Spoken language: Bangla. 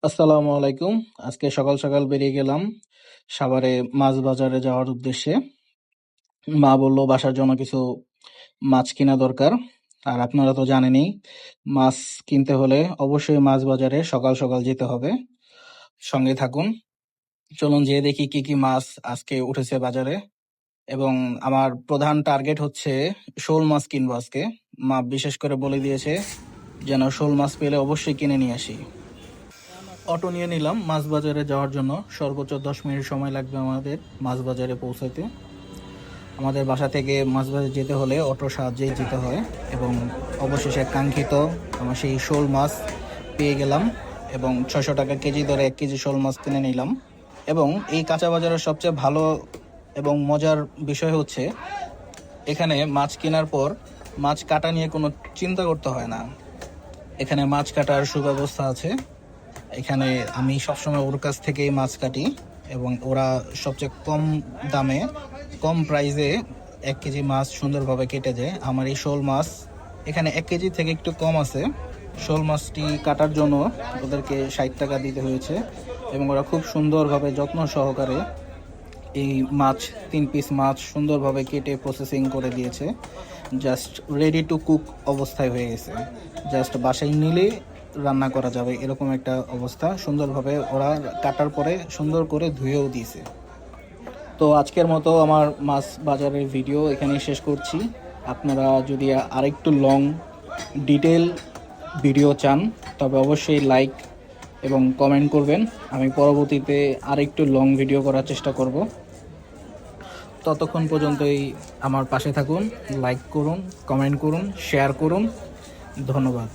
আসসালামু আলাইকুম। আজকে সকাল সকাল বেরিয়ে গেলাম সাভারে মাছ বাজারে যাওয়ার উদ্দেশ্যে। মা বলল বাসার জন্য কিছু মাছ কিনা দরকার। আর আপনারা তো জানেনই, মাছ কিনতে হলে অবশ্যই মাছ বাজারে সকাল সকাল যেতে হবে। সঙ্গে থাকুন, চলুন যেয়ে দেখি কি কি মাছ আজকে উঠেছে বাজারে। এবং আমার প্রধান টার্গেট হচ্ছে শোল মাছ কিনবো আজকে। মা বিশেষ করে বলে দিয়েছে যেন শোল মাছ পেলে অবশ্যই কিনে নিয়ে আসি। অটো নিয়ে নিলাম মাছ বাজারে যাওয়ার জন্য। সর্বোচ্চ 10 মিনিট সময় লাগবে আমাদের মাছ বাজারে পৌঁছাতে। আমাদের বাসা থেকে মাছ বাজারে যেতে হলে অটোর সাহায্যেই যেতে হয়। এবং অবশেষে কাঙ্ক্ষিত আমার সেই শোল মাছ পেয়ে গেলাম এবং 600 টাকা কেজি দরে 1 কেজি শোল মাছ কিনে নিলাম। এবং এই কাঁচা বাজারের সবচেয়ে ভালো এবং মজার বিষয় হচ্ছে এখানে মাছ কেনার পর মাছ কাটা নিয়ে কোনো চিন্তা করতে হয় না। এখানে মাছ কাটার সুব্যবস্থা আছে। এখানে আমি সবসময় ওর কাছ থেকেই মাছ কাটি এবং ওরা সবচেয়ে কম দামে, কম প্রাইসে 1 কেজি মাছ সুন্দরভাবে কেটে দেয়। আমার এই শোল মাছ এখানে 1 কেজি থেকে একটু কম আছে। শোল মাছটি কাটার জন্য ওদেরকে 60 টাকা দিতে হয়েছে এবং ওরা খুব সুন্দরভাবে যত্ন সহকারে এই মাছ 3 পিস মাছ সুন্দরভাবে কেটে প্রসেসিং করে দিয়েছে। জাস্ট রেডি টু কুক অবস্থায় হয়ে গেছে। জাস্ট বাসায় নিলে রান্না করা যাবে এরকম একটা অবস্থা। সুন্দরভাবে ওরা কাটার পরে সুন্দর করে ধুয়েও দিয়েছে। তো আজকের মতো আমার মাছ বাজারের ভিডিও এখানেই শেষ করছি। আপনারা যদি আরেকটু লং ডিটেল ভিডিও চান তবে অবশ্যই লাইক এবং কমেন্ট করবেন। আমি পরবর্তীতে আরেকটু লং ভিডিও করার চেষ্টা করব। ততক্ষণ পর্যন্তই আমার পাশে থাকুন, লাইক করুন, কমেন্ট করুন, শেয়ার করুন। ধন্যবাদ।